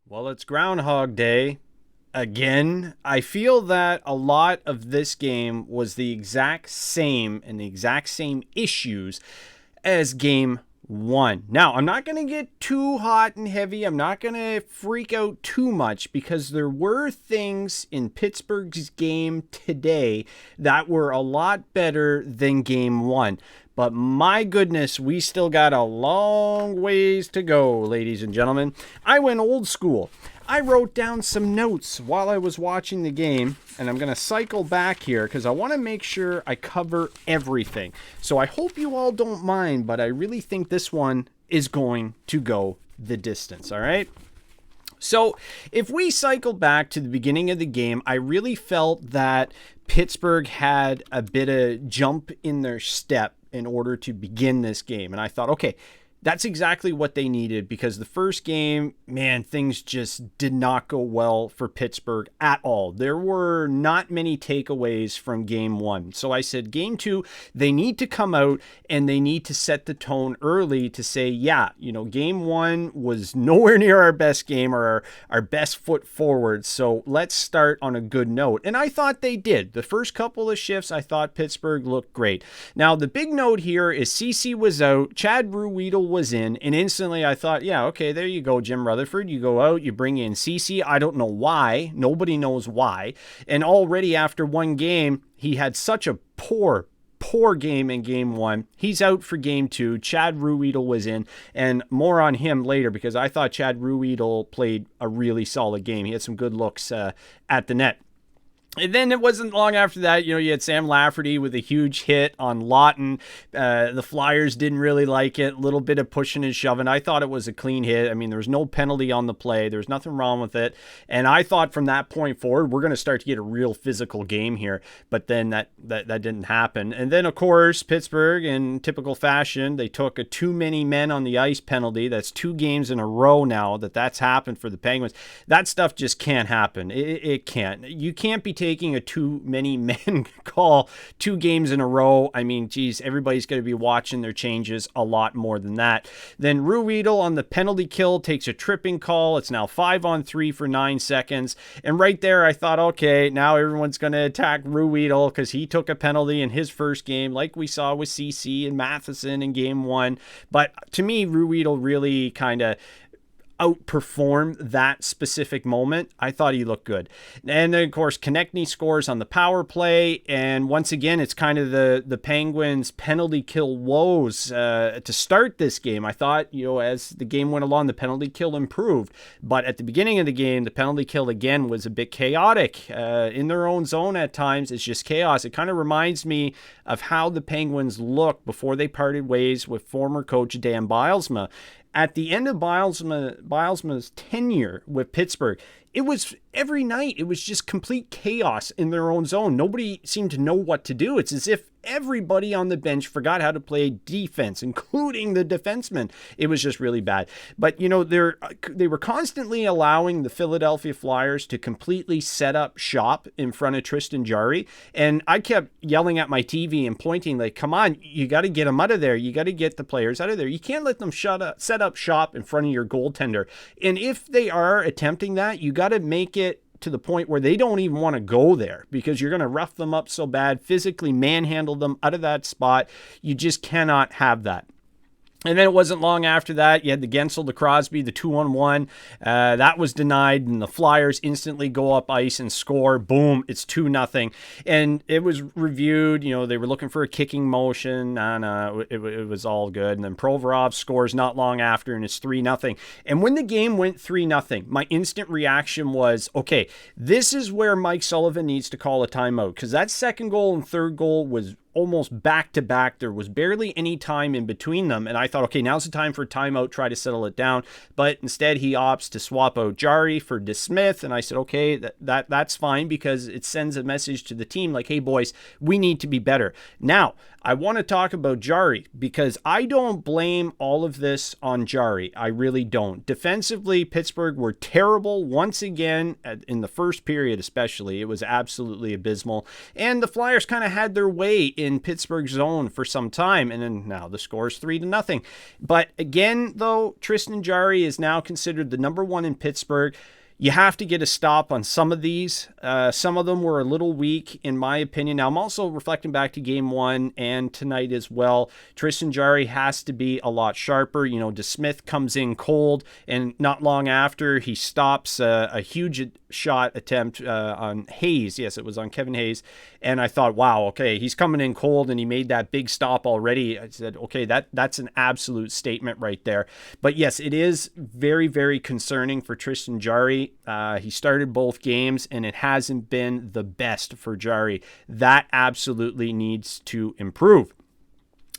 Well, it's Groundhog Day again. I feel that a lot of this game was the exact same and the exact same issues as game one. Now, I'm not going to get too hot and heavy. I'm not going to freak out too much because there were things in Pittsburgh's game today that were a lot better than game one. But my goodness, we still got a long ways to go, ladies and gentlemen. I went old school. I wrote down some notes while I was watching the game, and I'm going to cycle back here because I want to make sure I cover everything. So I hope you all don't mind, but I really think this one is going to go the distance, all right? So if we cycle back to the beginning of the game, I really felt that Pittsburgh had a bit of jump in their step in order to begin this game. And I thought, okay, that's exactly what they needed because the first game, man, things just did not go well for Pittsburgh at all. There were not many takeaways from game one. So I said, game two, they need to come out and they need to set the tone early to say, yeah, game one was nowhere near our best game or our best foot forward. So let's start on a good note. And I thought they did. The first couple of shifts, I thought Pittsburgh looked great. Now, the big note here is CC was out, Chad Ruhwedel was in, and instantly I thought, yeah, okay, there you go, Jim Rutherford. You go out, you bring in CC. I don't know why. Nobody knows why. And already after one game, he had such a poor game in game one. He's out for game two. Chad Ruhwedel was in, and more on him later because I thought Chad Ruhwedel played a really solid game. He had some good looks at the net. And then it wasn't long after that, you had Sam Lafferty with a huge hit on Lawton. The Flyers didn't really like it. A little bit of pushing and shoving. I thought it was a clean hit. I mean, there was no penalty on the play. There was nothing wrong with it. And I thought from that point forward, we're going to start to get a real physical game here. But then that didn't happen. And then, of course, Pittsburgh, in typical fashion, they took a too many men on the ice penalty. That's 2 games in a row now that's happened for the Penguins. That stuff just can't happen. It can't. You can't be taking a too many men call 2 games in a row. I mean, geez, everybody's going to be watching their changes a lot more than that. Then Ruhwedel on the penalty kill takes a tripping call. It's now 5-on-3 for 9 seconds. And right there, I thought, okay, now everyone's going to attack Ruhwedel because he took a penalty in his first game, like we saw with CC and Matheson in game one. But to me, Ruhwedel really kind of outperform that specific moment. I thought he looked good. And then, of course, Konechny scores on the power play. And once again, it's kind of the Penguins' penalty kill woes to start this game. I thought, as the game went along, the penalty kill improved. But at the beginning of the game, the penalty kill, again, was a bit chaotic. In their own zone at times, it's just chaos. It kind of reminds me of how the Penguins looked before they parted ways with former coach Dan Bylsma. At the end of Bylsma's tenure with Pittsburgh, it was every night, it was just complete chaos in their own zone. Nobody seemed to know what to do. It's as if everybody on the bench forgot how to play defense, including the defensemen. It was just really bad. But, they were constantly allowing the Philadelphia Flyers to completely set up shop in front of Tristan Jarry. And I kept yelling at my TV and pointing like, come on, you got to get them out of there. You got to get the players out of there. You can't let them set up shop in front of your goaltender. And if they are attempting that, you got to make it to the point where they don't even want to go there because you're going to rough them up so bad, physically manhandle them out of that spot. You just cannot have that. And then it wasn't long after that. You had the Gensel to Crosby, the 2-on-1. That was denied, and the Flyers instantly go up ice and score. Boom, it's 2-0. And it was reviewed. They were looking for a kicking motion. No, it was all good. And then Provorov scores not long after, and it's 3-0. And when the game went 3-0, my instant reaction was, okay, this is where Mike Sullivan needs to call a timeout because that second goal and third goal was almost back to back. There was barely any time in between them. And I thought, okay, now's the time for a timeout, try to settle it down. But instead he opts to swap out Jarry for DeSmith. And I said, okay, that's fine because it sends a message to the team like, hey boys, we need to be better. Now, I want to talk about Jari because I don't blame all of this on Jari. I really don't. Defensively, Pittsburgh were terrible once again in the first period especially. It was absolutely abysmal. And the Flyers kind of had their way in Pittsburgh's zone for some time. And then now the score is 3-0. But again, though, Tristan Jari is now considered the number one in Pittsburgh. You have to get a stop on some of these. Some of them were a little weak, in my opinion. Now, I'm also reflecting back to Game 1 and tonight as well. Tristan Jari has to be a lot sharper. You know, DeSmith comes in cold, and not long after, he stops a huge shot attempt on Hayes. Yes, it was on Kevin Hayes. And I thought, wow, okay, he's coming in cold, and he made that big stop already. I said, okay, that's an absolute statement right there. But yes, it is very, very concerning for Tristan Jari. He started both games, and it hasn't been the best for Jari. That absolutely needs to improve.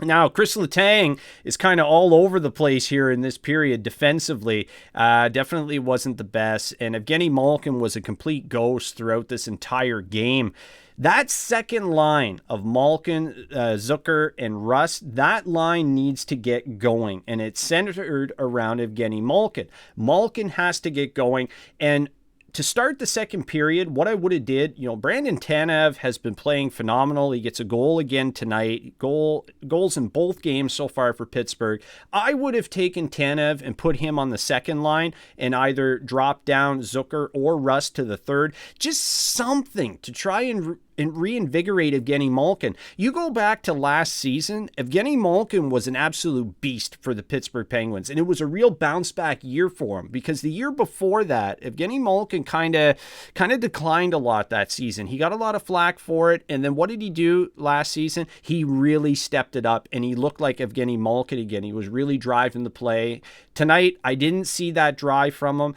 Now, Chris Letang is kind of all over the place here in this period defensively. Definitely wasn't the best. And Evgeny Malkin was a complete ghost throughout this entire game. That second line of Malkin, Zucker, and Rust, that line needs to get going. And it's centered around Evgeny Malkin. Malkin has to get going. And to start the second period, what I would have did, Brandon Tanev has been playing phenomenal. He gets a goal again tonight. Goals in both games so far for Pittsburgh. I would have taken Tanev and put him on the second line and either drop down Zucker or Rust to the third. Just something to try and reinvigorate Evgeny Malkin. You go back to last season, Evgeny Malkin was an absolute beast for the Pittsburgh Penguins, and it was a real bounce back year for him because the year before that, Evgeny Malkin kind of declined a lot that season. He got a lot of flack for it, and then what did he do last season? He really stepped it up, and he looked like Evgeny Malkin again. He was really driving the play. Tonight, I didn't see that drive from him.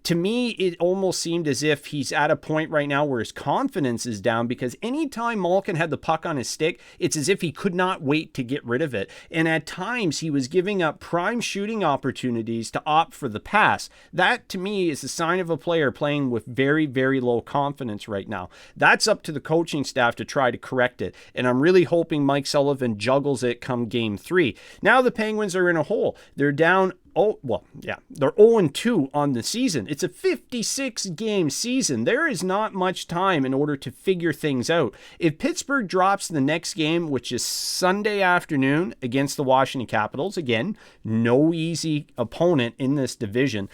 To me, it almost seemed as if he's at a point right now where his confidence is down because anytime Malkin had the puck on his stick, it's as if he could not wait to get rid of it. And at times, he was giving up prime shooting opportunities to opt for the pass. That, to me, is a sign of a player playing with very, very low confidence right now. That's up to the coaching staff to try to correct it. And I'm really hoping Mike Sullivan juggles it come Game 3. Now the Penguins are in a hole. They're down they're 0-2 on the season. It's a 56-game season. There is not much time in order to figure things out. If Pittsburgh drops the next game, which is Sunday afternoon against the Washington Capitals, again, no easy opponent in this division.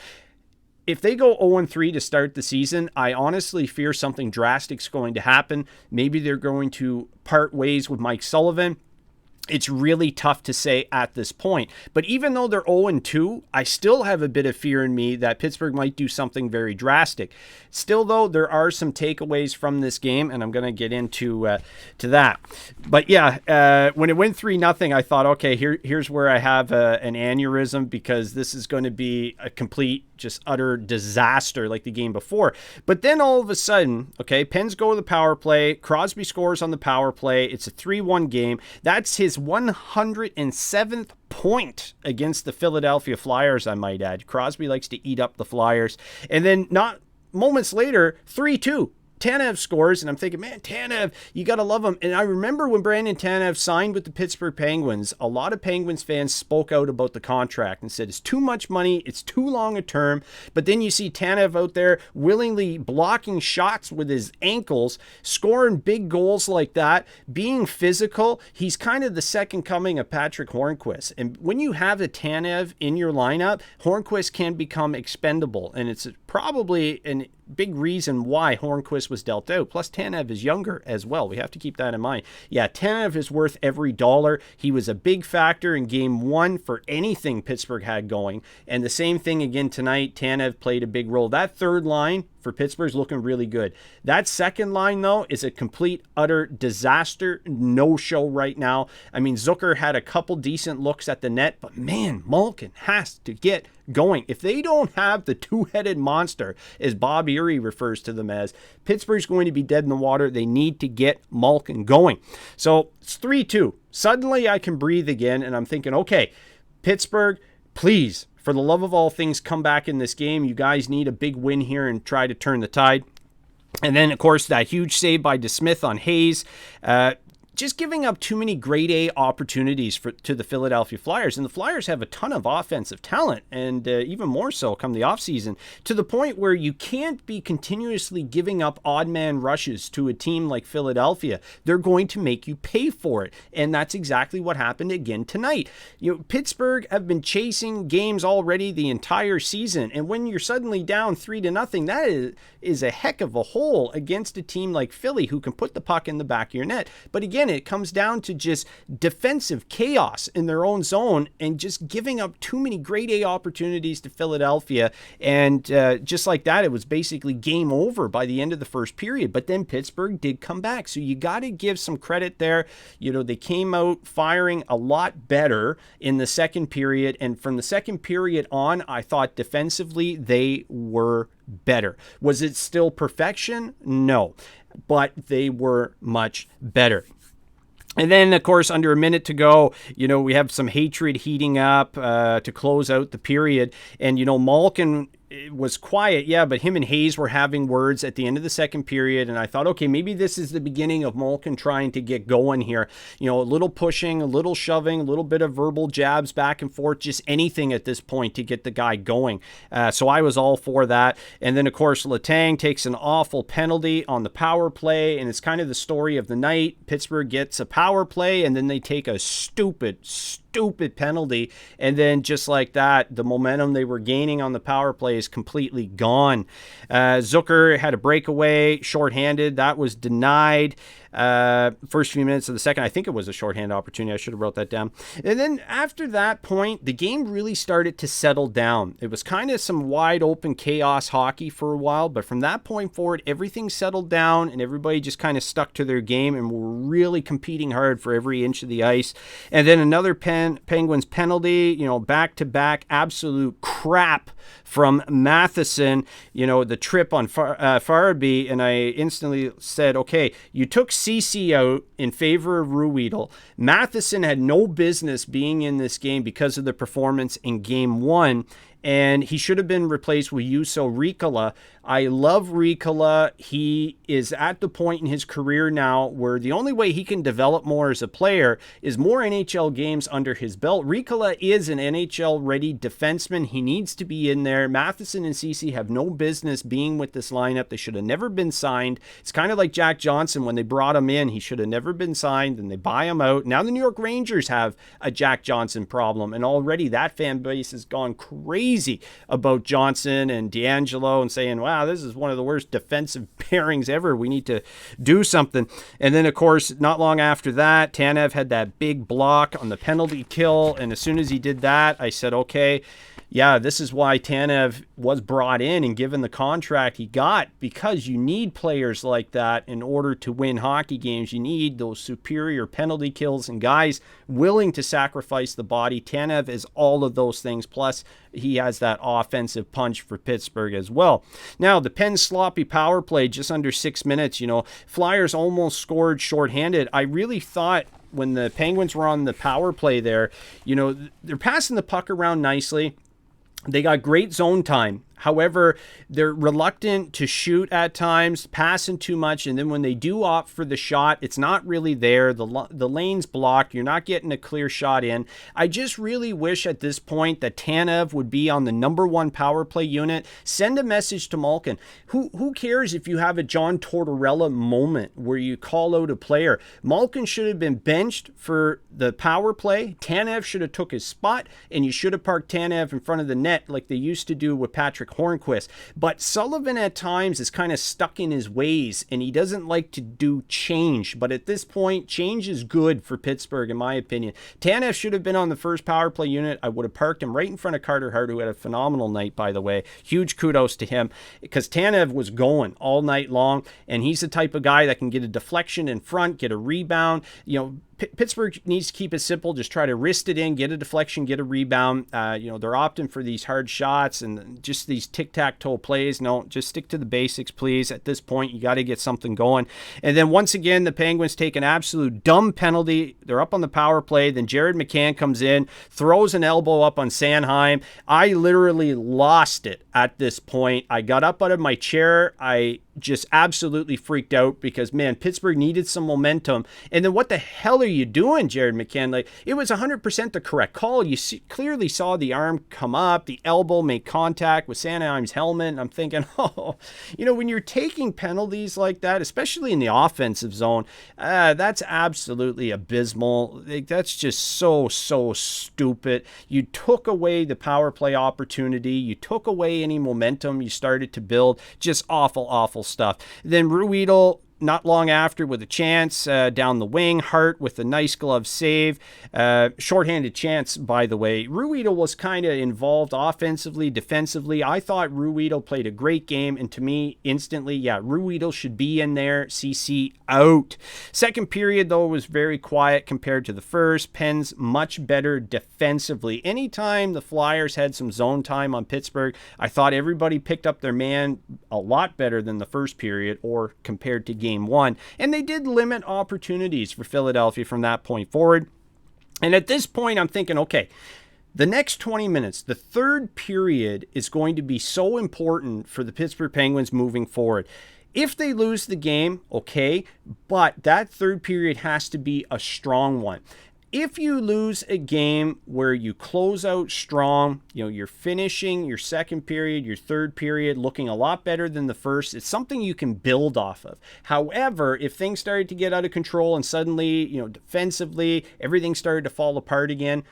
If they go 0-3 to start the season, I honestly fear something drastic is going to happen. Maybe they're going to part ways with Mike Sullivan. It's really tough to say at this point. But even though they're 0-2, I still have a bit of fear in me that Pittsburgh might do something very drastic. Still, though, there are some takeaways from this game, and I'm going to get into to that. But yeah, when it went 3-0, I thought, okay, here's where I have an aneurysm because this is going to be a complete, just utter disaster like the game before. But then all of a sudden, okay, Pens go to the power play. Crosby scores on the power play. It's a 3-1 game. That's his 107th point against the Philadelphia Flyers, I might add. Crosby likes to eat up the Flyers. And then not moments later, 3-2. Tanev scores, and I'm thinking, man, Tanev, you got to love him. And I remember when Brandon Tanev signed with the Pittsburgh Penguins, a lot of Penguins fans spoke out about the contract and said it's too much money, it's too long a term. But then you see Tanev out there willingly blocking shots with his ankles, scoring big goals like that, being physical. He's kind of the second coming of Patrick Hornquist. And when you have a Tanev in your lineup, Hornquist can become expendable. And it's probably an big reason why Hornquist was dealt out. Plus, Tanev is younger as well. We have to keep that in mind. Yeah, Tanev is worth every dollar. He was a big factor in Game 1 for anything Pittsburgh had going. And the same thing again tonight. Tanev played a big role. That third line for Pittsburgh's looking really good. That second line, though, is a complete, utter disaster. No-show right now. I mean, Zucker had a couple decent looks at the net, but man, Malkin has to get going. If they don't have the two-headed monster, as Bob Erie refers to them as, Pittsburgh's going to be dead in the water. They need to get Malkin going. So it's 3-2. Suddenly I can breathe again, and I'm thinking, okay, Pittsburgh, please, for the love of all things, come back in this game. You guys need a big win here and try to turn the tide. And then, of course, that huge save by DeSmith on Hayes. just giving up too many grade A opportunities to the Philadelphia Flyers. And the Flyers have a ton of offensive talent, and even more so come the offseason, to the point where you can't be continuously giving up odd man rushes to a team like Philadelphia. They're going to make you pay for it. And that's exactly what happened again tonight. Pittsburgh have been chasing games already the entire season. And when you're suddenly down 3-0, that is a heck of a hole against a team like Philly who can put the puck in the back of your net. But again, it comes down to just defensive chaos in their own zone and just giving up too many grade A opportunities to Philadelphia. And just like that, it was basically game over by the end of the first period. But then Pittsburgh did come back. So you got to give some credit there. They came out firing a lot better in the second period. And from the second period on, I thought defensively they were better. Was it still perfection? No, but they were much better. And then, of course, under a minute to go, we have some hatred heating up to close out the period. And, Malkin was quiet, yeah, but him and Hayes were having words at the end of the second period. And I thought, okay, maybe this is the beginning of Malkin trying to get going here. A little pushing, a little shoving, a little bit of verbal jabs back and forth, just anything at this point to get the guy going. So I was all for that. And then, of course, Letang takes an awful penalty on the power play. And it's kind of the story of the night. Pittsburgh gets a power play, and then they take a stupid penalty, and then just like that, the momentum they were gaining on the power play is completely gone. Zucker had a breakaway, shorthanded. That was denied. First few minutes of the second, I think it was a shorthand opportunity. I should have wrote that down. And then after that point, the game really started to settle down. It was kind of some wide open chaos hockey for a while, but from that point forward, everything settled down and everybody just kind of stuck to their game and were really competing hard for every inch of the ice. And then another Penguins penalty, back-to-back absolute crap from Matheson, the trip on Farabee, and I instantly said, okay, you took Ceci out in favor of Ruhwedel. Matheson had no business being in this game because of the performance in Game 1, and he should have been replaced with Juuso Riikola. I love Riikola. He is at the point in his career now where the only way he can develop more as a player is more NHL games under his belt. Riikola is an NHL-ready defenseman. He needs to be in there. Matheson and Ceci have no business being with this lineup. They should have never been signed. It's kind of like Jack Johnson when they brought him in. He should have never been signed, and they buy him out. Now the New York Rangers have a Jack Johnson problem, and already that fan base has gone crazy about Johnson and D'Angelo and saying, wow, this is one of the worst defensive pairings ever. We need to do something. And then, of course, not long after that, Tanev had that big block on the penalty kill. And as soon as he did that, I said, okay, yeah, this is why Tanev was brought in and given the contract he got, because you need players like that in order to win hockey games. You need those superior penalty kills and guys willing to sacrifice the body. Tanev is all of those things, plus he has that offensive punch for Pittsburgh as well. Now, the Pens sloppy power play, just under 6 minutes, Flyers almost scored shorthanded. I really thought when the Penguins were on the power play there, they're passing the puck around nicely. They got great zone time. However, they're reluctant to shoot at times, passing too much, and then when they do opt for the shot, it's not really there. The lane's blocked. You're not getting a clear shot in. I just really wish at this point that Tanev would be on the number one power play unit. Send a message to Malkin. Who cares if you have a John Tortorella moment where you call out a player? Malkin should have been benched for the power play. Tanev should have took his spot, and you should have parked Tanev in front of the net like they used to do with Patrick Hornquist. But Sullivan at times is kind of stuck in his ways, and he doesn't like to do change. But at this point, change is good for Pittsburgh, in my opinion. Tanev should have been on the first power play unit. I would have parked him right in front of Carter Hart, who had a phenomenal night, by the way. Huge kudos to him, because Tanev was going all night long, and he's the type of guy that can get a deflection in front, get a rebound. Pittsburgh needs to keep it simple. Just try to wrist it in, get a deflection, get a rebound. They're opting for these hard shots and just these tic-tac-toe plays. No, just stick to the basics, please. At this point, you got to get something going. And then once again, the Penguins take an absolute dumb penalty. They're up on the power play. Then Jared McCann comes in, throws an elbow up on Sanheim. I literally lost it at this point. I got up out of my chair. I just absolutely freaked out because, man, Pittsburgh needed some momentum. And then what the hell are you doing, Jared McCann? Like, it was 100% the correct call. You clearly saw the arm come up, the elbow make contact with Sanheim's helmet. And I'm thinking, when you're taking penalties like that, especially in the offensive zone, that's absolutely abysmal. Like, that's just so stupid. You took away the power play opportunity. You took away any momentum you started to build. Just awful stuff. Then Ruedel, not long after, with a chance down the wing. Hart with a nice glove save. Shorthanded chance, by the way. Ruedel was kind of involved offensively, defensively. I thought Ruedel played a great game, and to me, instantly, Ruedel should be in there. CC out. Second period, though, was very quiet compared to the first. Pens much better defensively. Anytime the Flyers had some zone time on Pittsburgh, I thought everybody picked up their man a lot better than the first period or compared to game one. And they did limit opportunities for Philadelphia from that point forward. And at this point, I'm thinking, okay, the next 20 minutes, the third period, is going to be so important for the Pittsburgh Penguins moving forward. If they lose the game, okay, but that third period has to be a strong one. If you lose a game where you close out strong, you're finishing your second period, your third period looking a lot better than the first, it's something you can build off of. However, if things started to get out of control and suddenly, defensively, everything started to fall apart again,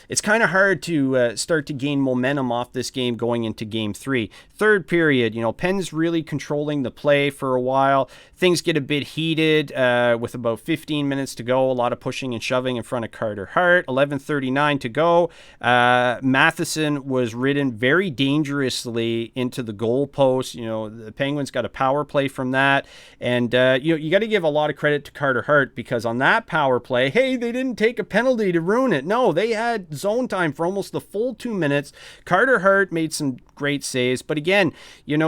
it's kind of hard to start to gain momentum off this game going into game three. Third period, Penn's really controlling the play for a while. Things get a bit heated with about 15 minutes to go. A lot of pushing and shoving in front of Carter Hart. 11:39 to go. Matheson was ridden very dangerously into the goal post. The Penguins got a power play from that. And, you got to give a lot of credit to Carter Hart, because on that power play, hey, they didn't take a penalty to ruin it. No, they had zone time for almost the full 2 minutes. Carter Hart made some great saves, but again,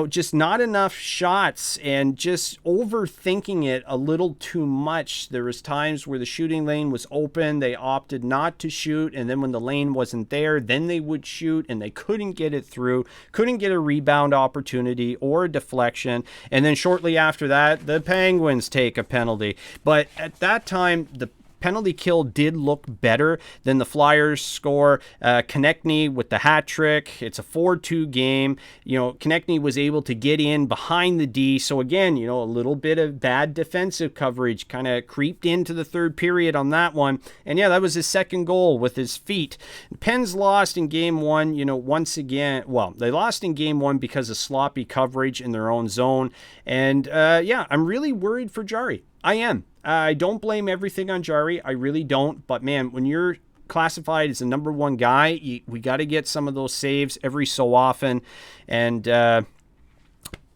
just not enough shots and just overthinking it a little too much. There was times where the shooting lane was open, they opted not to shoot, and then when the lane wasn't there, then they would shoot, and they couldn't get it through, couldn't get a rebound opportunity or a deflection, and then shortly after that, the Penguins take a penalty. But at that time, the penalty kill did look better than the Flyers score. Konechny with the hat trick. It's a 4-2 game. Konechny was able to get in behind the D. So again, a little bit of bad defensive coverage kind of creeped into the third period on that one. And that was his second goal with his feet. Pens lost in game one, once again. Well, they lost in game one because of sloppy coverage in their own zone. And I'm really worried for Jarry. I am. I don't blame everything on Jarry. I really don't. But, man, when you're classified as the number one guy, we got to get some of those saves every so often. And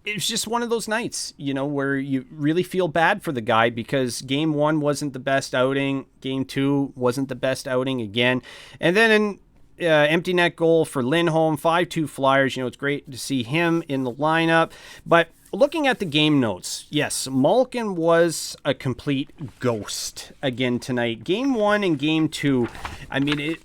it's just one of those nights, where you really feel bad for the guy, because game one wasn't the best outing. Game two wasn't the best outing again. And then empty net goal for Lindholm, 5-2 Flyers. It's great to see him in the lineup. But looking at the game notes, yes, Malkin was a complete ghost again tonight. Game one and game two,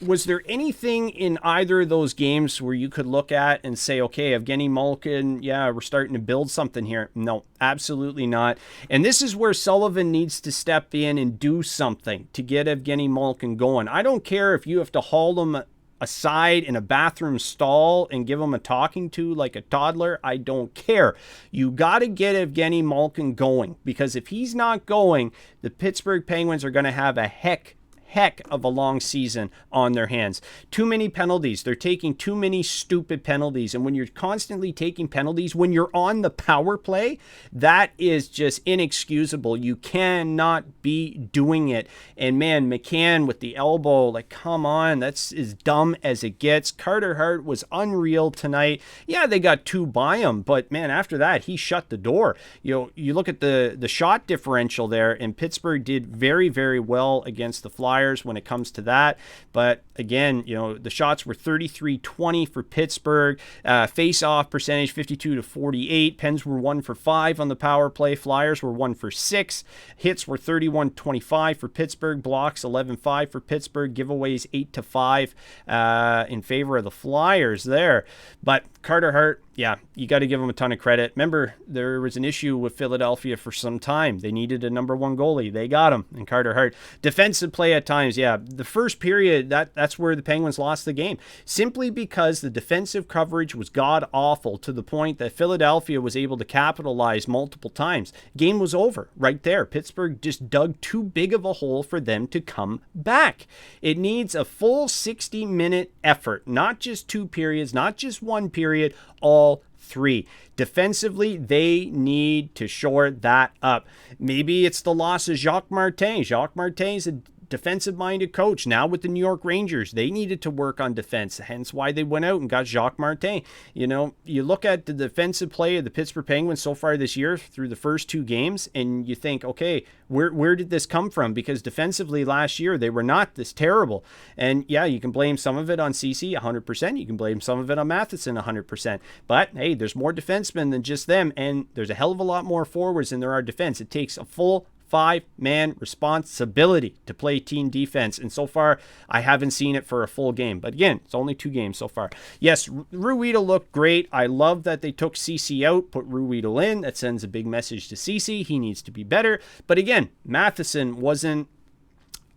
was there anything in either of those games where you could look at and say, okay, Evgeny Malkin, we're starting to build something here? No, absolutely not. And this is where Sullivan needs to step in and do something to get Evgeny Malkin going. I don't care if you have to haul him aside in a bathroom stall and give him a talking to like a toddler. I don't care. You got to get Evgeny Malkin going, because if he's not going, the Pittsburgh Penguins are going to have a heck heck of a long season on their hands. Too many penalties. They're taking too many stupid penalties. And when you're constantly taking penalties, when you're on the power play, that is just inexcusable. You cannot be doing it. And man, McCann with the elbow, like, come on, that's as dumb as it gets. Carter Hart was unreal tonight. Yeah, they got 2 by him, but man, after that, he shut the door. You look at the shot differential there, and Pittsburgh did very, very well against the Flyers when it comes to that. But again, the shots were 33-20 for Pittsburgh. Face-off percentage 52-48. Pens were 1 for 5 on the power play. Flyers were 1 for 6. Hits were 31-25 for Pittsburgh. Blocks 11-5 for Pittsburgh. Giveaways 8-5 in favor of the Flyers there. But Carter Hart, yeah, you got to give him a ton of credit. Remember, there was an issue with Philadelphia for some time. They needed a number 1 goalie. They got him, and Carter Hart. Defensive play at times, yeah. The first period, that's where the Penguins lost the game, simply because the defensive coverage was god-awful to the point that Philadelphia was able to capitalize multiple times. Game was over right there. Pittsburgh just dug too big of a hole for them to come back. It needs a full 60-minute effort, not just 2 periods, not just 1 period, all 3. Defensively, they need to shore that up. Maybe it's the loss of Jacques Martin. Jacques Martin is a defensive-minded coach. Now with the New York Rangers, they needed to work on defense, hence why they went out and got Jacques Martin. You look at the defensive play of the Pittsburgh Penguins so far this year through the first 2 games, and you think, okay, where did this come from? Because defensively last year, they were not this terrible. And yeah, you can blame some of it on CC 100%. You can blame some of it on Matheson 100%. But hey, there's more defensemen than just them, and there's a hell of a lot more forwards than there are defense. It takes a full 5-man responsibility to play team defense. And so far, I haven't seen it for a full game. But again, it's only 2 games so far. Yes, Ruhwedel looked great. I love that they took CC out, put Ruhwedel in. That sends a big message to CC. He needs to be better. But again, Matheson wasn't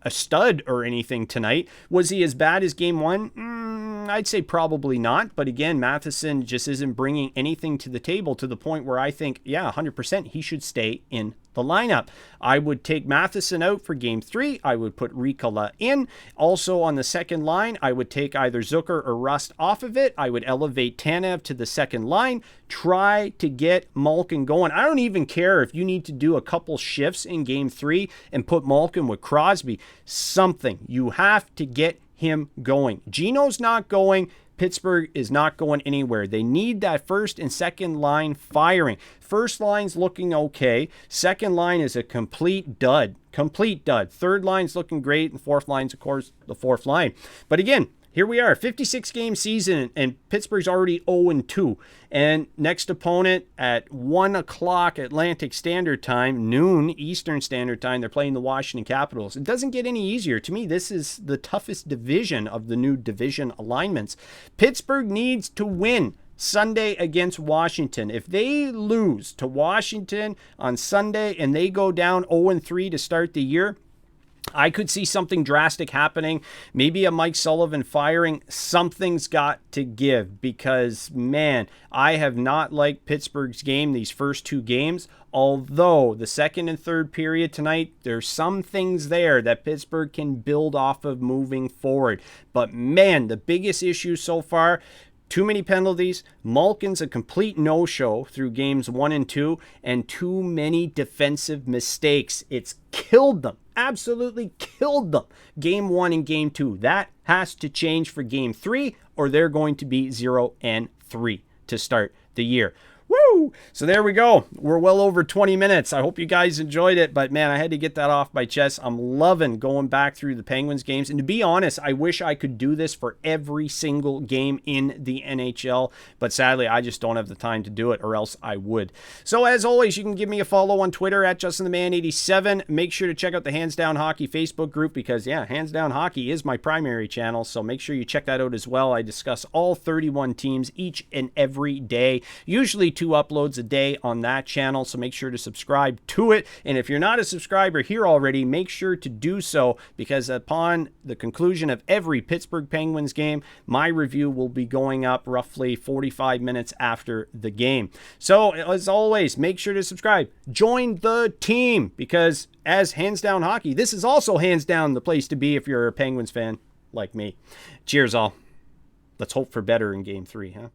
a stud or anything tonight. Was he as bad as game 1? I'd say probably not. But again, Matheson just isn't bringing anything to the table to the point where I think, yeah, 100% he should stay in the lineup. I would take Matheson out for game 3. I would put Riikola in. Also on the second line, I would take either Zucker or Rust off of it. I would elevate Tanev to the second line. Try to get Malkin going. I don't even care if you need to do a couple shifts in game 3 and put Malkin with Crosby. Something. You have to get him going. Gino's not going. Pittsburgh is not going anywhere. They need that first and second line firing. First line's looking okay. Second line is a complete dud. Complete dud. Third line's looking great. And fourth line's, of course, the fourth line. But again, here we are, 56-game season, and Pittsburgh's already 0-2. And next opponent at 1 o'clock Atlantic Standard Time, noon Eastern Standard Time, they're playing the Washington Capitals. It doesn't get any easier. To me, this is the toughest division of the new division alignments. Pittsburgh needs to win Sunday against Washington. If they lose to Washington on Sunday and they go down 0-3 to start the year, I could see something drastic happening. Maybe a Mike Sullivan firing. Something's got to give because, man, I have not liked Pittsburgh's game these first 2 games. Although the second and third period tonight, there's some things there that Pittsburgh can build off of moving forward. But, man, the biggest issue so far, too many penalties. Malkin's a complete no-show through games 1 and 2, and too many defensive mistakes. It's killed them. Absolutely killed them. Game 1 and game 2. That has to change for game 3, or they're going to be 0-3 to start the year. Woo! So there we go. We're well over 20 minutes. I hope you guys enjoyed it, but man, I had to get that off my chest. I'm loving going back through the Penguins games. And to be honest, I wish I could do this for every single game in the NHL, but sadly, I just don't have the time to do it, or else I would. So as always, you can give me a follow on Twitter at JustinTheMan87. Make sure to check out the Hands Down Hockey Facebook group because, yeah, Hands Down Hockey is my primary channel, so make sure you check that out as well. I discuss all 31 teams each and every day, usually 2 uploads a day on that channel, so make sure to subscribe to it. And if you're not a subscriber here already, make sure to do so, because upon the conclusion of every Pittsburgh Penguins game, my review will be going up roughly 45 minutes after the game. So as always, make sure to subscribe. Join the team, because as Hands Down Hockey, this is also hands down the place to be if you're a Penguins fan like me. Cheers all. Let's hope for better in game 3, huh?